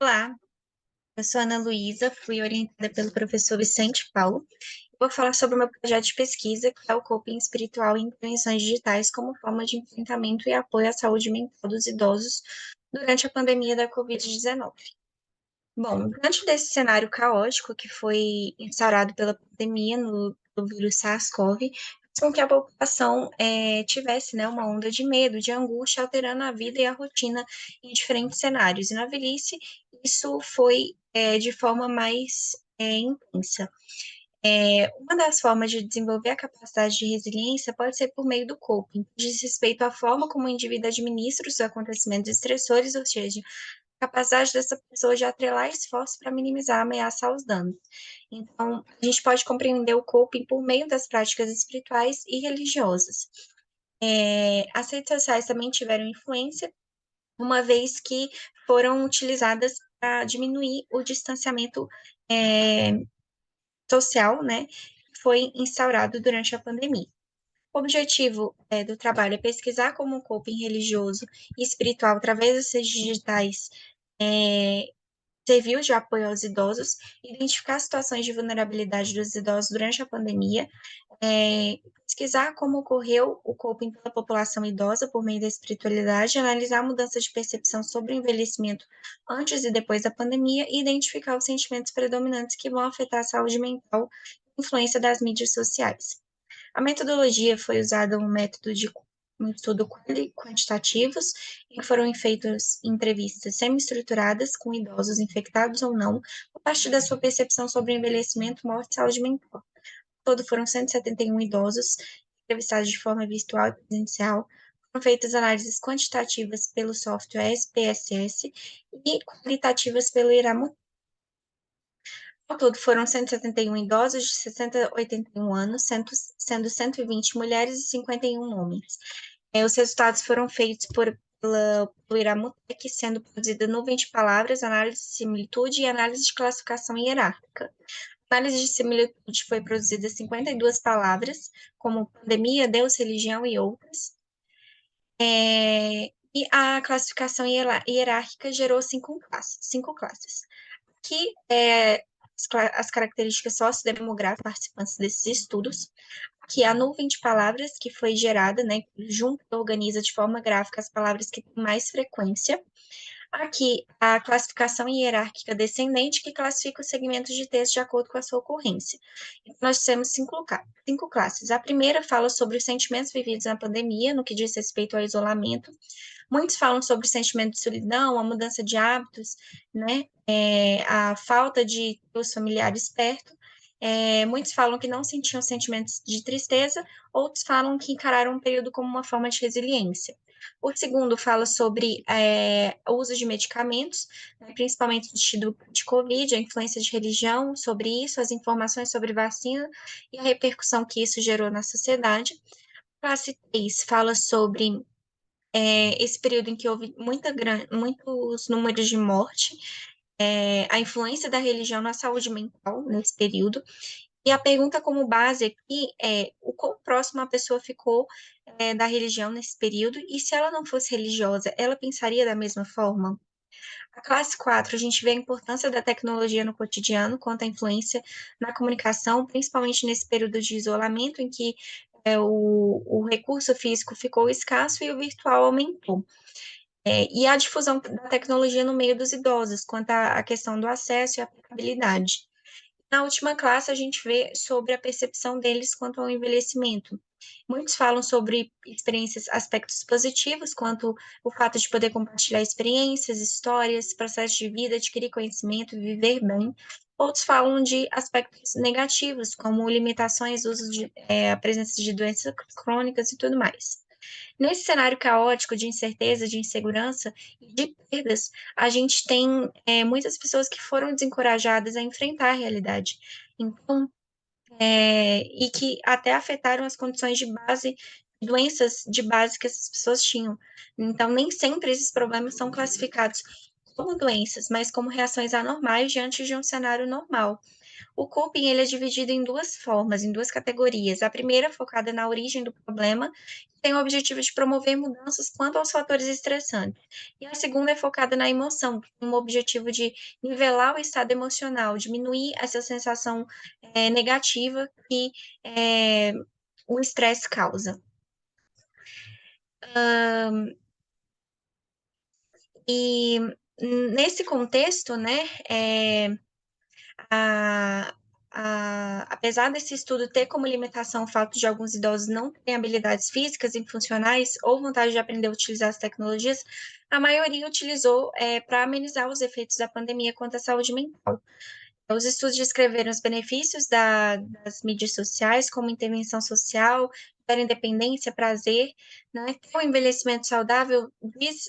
Olá, eu sou Ana Luísa, fui orientada pelo professor Vicente Paulo. Vou falar sobre o meu projeto de pesquisa, que é o coping espiritual e intervenções digitais como forma de enfrentamento e apoio à saúde mental dos idosos durante a pandemia da Covid-19. Bom, diante desse cenário caótico que foi instaurado pela pandemia do vírus SARS-CoV, fez com que a população tivesse, né, uma onda de medo, de angústia, alterando a vida e a rotina em diferentes cenários. E na velhice, isso foi de forma mais intensa. Uma das formas de desenvolver a capacidade de resiliência pode ser por meio do coping, que diz respeito à forma como o indivíduo administra os acontecimentos estressores, ou seja, capacidade dessa pessoa de atrelar esforços para minimizar a ameaça aos danos. Então, a gente pode compreender o coping por meio das práticas espirituais e religiosas. As redes sociais também tiveram influência, uma vez que foram utilizadas para diminuir o distanciamento é, social, né, que foi instaurado durante a pandemia. O objetivo do trabalho é pesquisar como o coping religioso e espiritual, através das redes digitais, é, serviu de apoio aos idosos, identificar situações de vulnerabilidade dos idosos durante a pandemia, pesquisar como ocorreu o coping pela população idosa por meio da espiritualidade, analisar a mudança de percepção sobre o envelhecimento antes e depois da pandemia e identificar os sentimentos predominantes que vão afetar a saúde mental e influência das mídias sociais. A metodologia foi usada um método de um estudo quantitativos, em que foram feitas entrevistas semi-estruturadas com idosos infectados ou não, a partir da sua percepção sobre envelhecimento, morte e saúde mental. Todo foram 171 idosos entrevistados de forma virtual e presencial. Foram feitas análises quantitativas pelo software SPSS e qualitativas pelo IRAMU. Ao todo, foram 171 idosos de 60 a 81 anos, sendo 120 mulheres e 51 homens. Os resultados foram feitos pelo Iramutec, sendo produzida nuvem de palavras, análise de similitude e análise de classificação hierárquica. A análise de similitude foi produzida 52 palavras, como pandemia, Deus, religião e outras. E a classificação hierárquica gerou cinco classes. Aqui, as características sociodemográficas participantes desses estudos, que a nuvem de palavras que foi gerada, né, junta e organiza de forma gráfica as palavras que têm mais frequência. Aqui, a classificação hierárquica descendente, que classifica os segmentos de texto de acordo com a sua ocorrência. Então, nós temos cinco classes. A primeira fala sobre os sentimentos vividos na pandemia, no que diz respeito ao isolamento. Muitos falam sobre o sentimento de solidão, a mudança de hábitos, né, a falta de os familiares perto. Muitos falam que não sentiam sentimentos de tristeza, outros falam que encararam um período como uma forma de resiliência. O segundo fala sobre o uso de medicamentos, né, principalmente do tipo de Covid, a influência de religião sobre isso, as informações sobre vacina e a repercussão que isso gerou na sociedade. A classe 3 fala sobre esse período em que houve muitos números de morte, a influência da religião na saúde mental nesse período. E a pergunta como base aqui é o quão próximo a pessoa ficou da religião nesse período, e se ela não fosse religiosa, ela pensaria da mesma forma? A classe 4, a gente vê a importância da tecnologia no cotidiano, quanto à influência na comunicação, principalmente nesse período de isolamento, em que o recurso físico ficou escasso e o virtual aumentou. E a difusão da tecnologia no meio dos idosos, quanto à questão do acesso e aplicabilidade. Na última classe, a gente vê sobre a percepção deles quanto ao envelhecimento. Muitos falam sobre experiências, aspectos positivos, quanto o fato de poder compartilhar experiências, histórias, processos de vida, adquirir conhecimento, viver bem. Outros falam de aspectos negativos, como limitações, a presença de doenças crônicas e tudo mais. Nesse cenário caótico de incerteza, de insegurança e de perdas, a gente tem muitas pessoas que foram desencorajadas a enfrentar a realidade. Então, e que até afetaram as condições de base, doenças de base que essas pessoas tinham. Então, nem sempre esses problemas são classificados como doenças, mas como reações anormais diante de um cenário normal. O coping ele é dividido em duas formas, em duas categorias. A primeira focada na origem do problema, tem o objetivo de promover mudanças quanto aos fatores estressantes. E a segunda é focada na emoção, com o objetivo de nivelar o estado emocional, diminuir essa sensação negativa que o estresse causa. E nesse contexto, né, a, apesar desse estudo ter como limitação o fato de alguns idosos não terem habilidades físicas e funcionais ou vontade de aprender a utilizar as tecnologias, a maioria utilizou para amenizar os efeitos da pandemia quanto à saúde mental. Os estudos descreveram os benefícios das mídias sociais como intervenção social, para independência, prazer, né? O envelhecimento saudável diz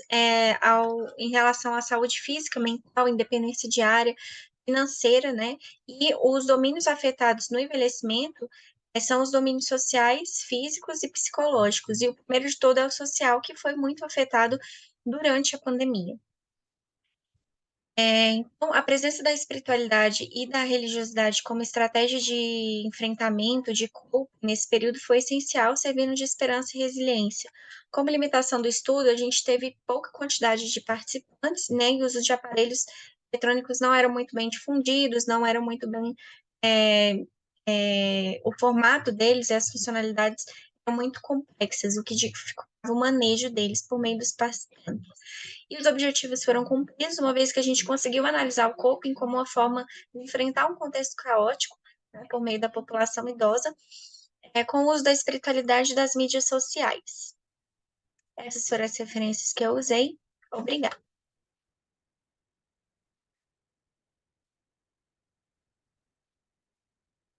em relação à saúde física, mental, independência diária, financeira, né? E os domínios afetados no envelhecimento são os domínios sociais, físicos e psicológicos. E o primeiro de todo é o social, que foi muito afetado durante a pandemia. Então, a presença da espiritualidade e da religiosidade como estratégia de enfrentamento, de culpa, nesse período foi essencial, servindo de esperança e resiliência. Como limitação do estudo, a gente teve pouca quantidade de participantes, né, e o uso de aparelhos eletrônicos não eram muito bem difundidos, não eram muito bem. O formato deles e as funcionalidades eram muito complexas, o que dificultava o manejo deles por meio dos participantes. E os objetivos foram cumpridos, uma vez que a gente conseguiu analisar o coping como uma forma de enfrentar um contexto caótico, né, por meio da população idosa, com o uso da espiritualidade das mídias sociais. Essas foram as referências que eu usei. Obrigada.